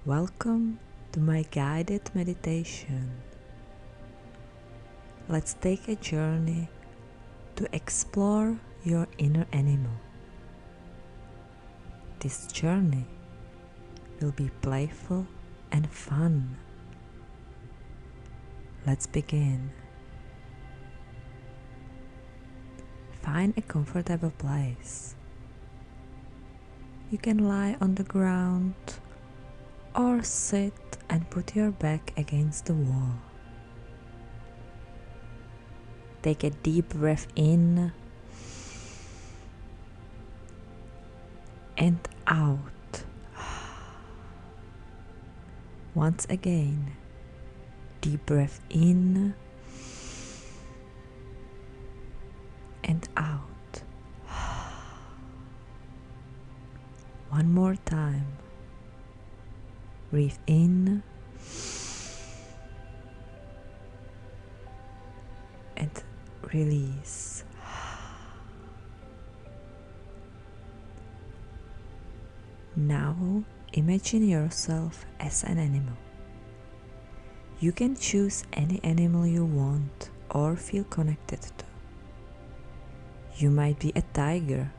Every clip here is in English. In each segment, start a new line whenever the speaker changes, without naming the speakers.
Welcome to my guided meditation. Let's take a journey to explore your inner animal. This journey will be playful and fun. Let's begin. Find a comfortable place. You can lie on the ground or sit and put your back against the wall. Take a deep breath in and out. Once again, deep breath in and out. One more time. Breathe in and release. Now imagine yourself as an animal. You can choose any animal you want or feel connected to. You might be a tiger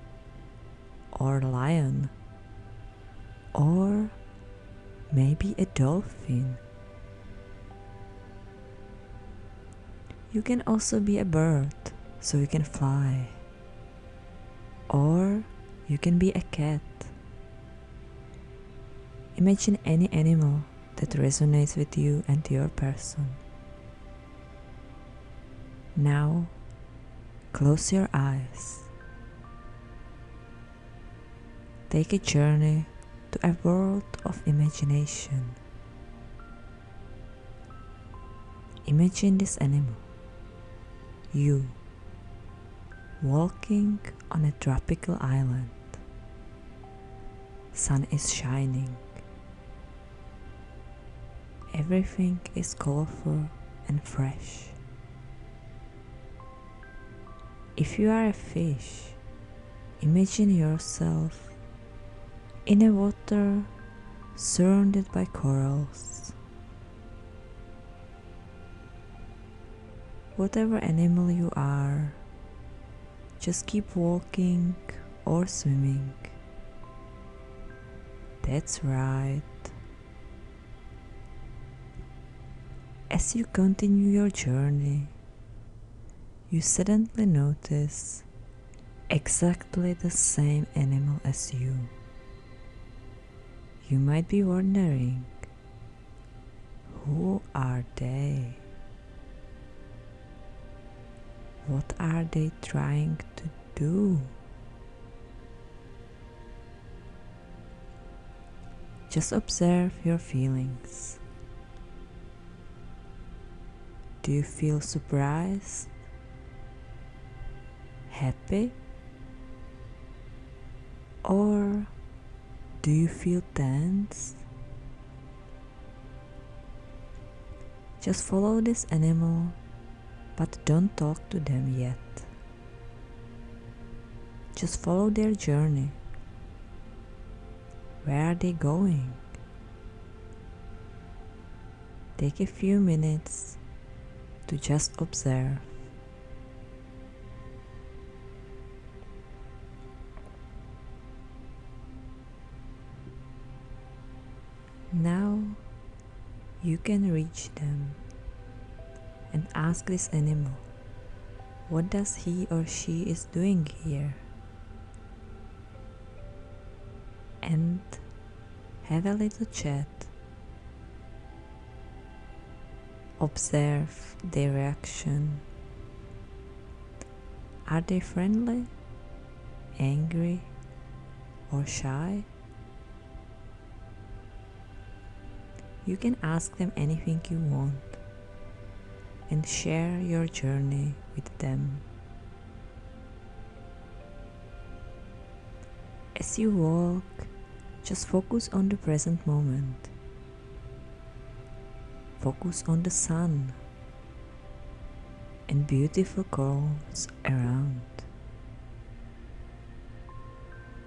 or a lion or maybe a dolphin. You can also be a bird, so you can fly. Or you can be a cat. Imagine any animal that resonates with you and your person. Now, close your eyes. Take a journey to a world of imagination. Imagine this animal, you, walking on a tropical island. Sun is shining. Everything is colorful and fresh. If you are a fish, imagine yourself in a water surrounded by corals. Whatever animal you are, just keep walking or swimming. That's right. As you continue your journey, you suddenly notice exactly the same animal as you. You might be wondering, who are they? What are they trying to do? Just observe your feelings. Do you feel surprised? Happy? Or do you feel tense? Just follow this animal, but don't talk to them yet. Just follow their journey. Where are they going? Take a few minutes to just observe. Now you can reach them and ask this animal, what does he or she is doing here? And have a little chat. Observe their reaction. Are they friendly, angry, or shy? You can ask them anything you want and share your journey with them. As you walk, just focus on the present moment. Focus on the sun and beautiful corals around.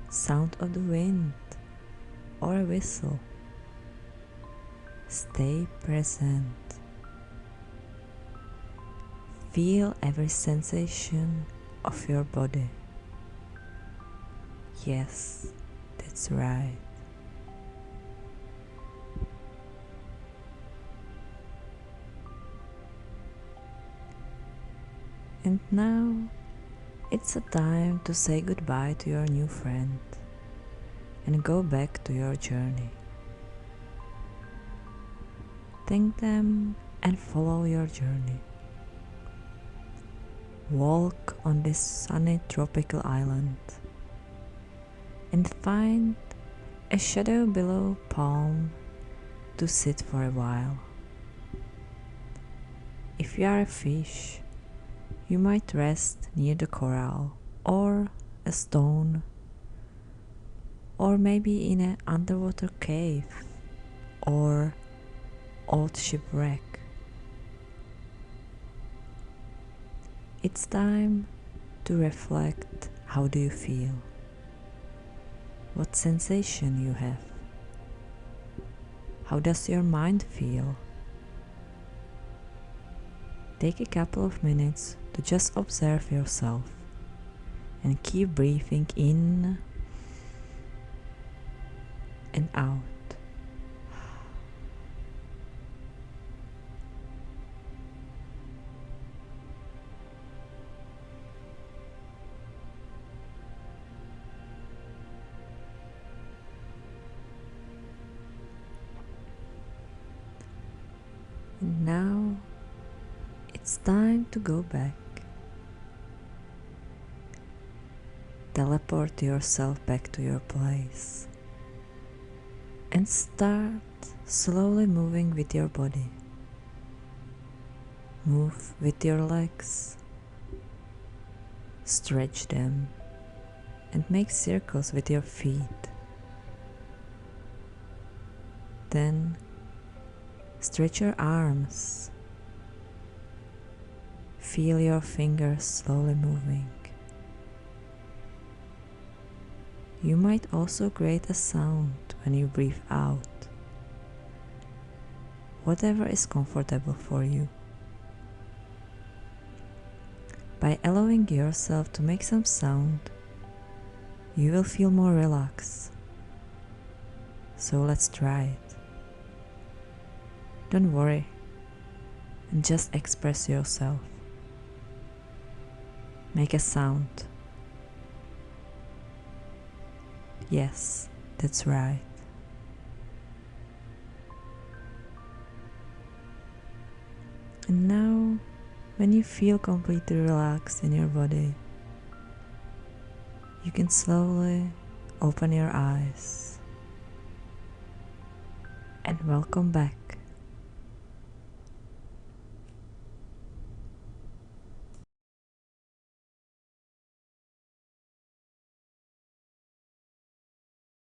Sound of the wind or a whistle. Stay present. Feel every sensation of your body. Yes, that's right. And now it's a time to say goodbye to your new friend and go back to your journey. Thank them and follow your journey. Walk on this sunny tropical island and find a shadow below palm to sit for a while. If you are a fish, you might rest near the coral or a stone, or maybe in an underwater cave or old shipwreck. It's time to reflect. How do you feel? What sensation you have? How does your mind feel? Take a couple of minutes to just observe yourself and keep breathing in and out. And now it's time to go back. Teleport yourself back to your place and start slowly moving with your body. Move with your legs, stretch them, and make circles with your feet. Then stretch your arms. Feel your fingers slowly moving. You might also create a sound when you breathe out. Whatever is comfortable for you. By allowing yourself to make some sound, you will feel more relaxed. So let's try it. Don't worry and just express yourself. Make a sound. Yes, that's right. And now, when you feel completely relaxed in your body, you can slowly open your eyes and welcome back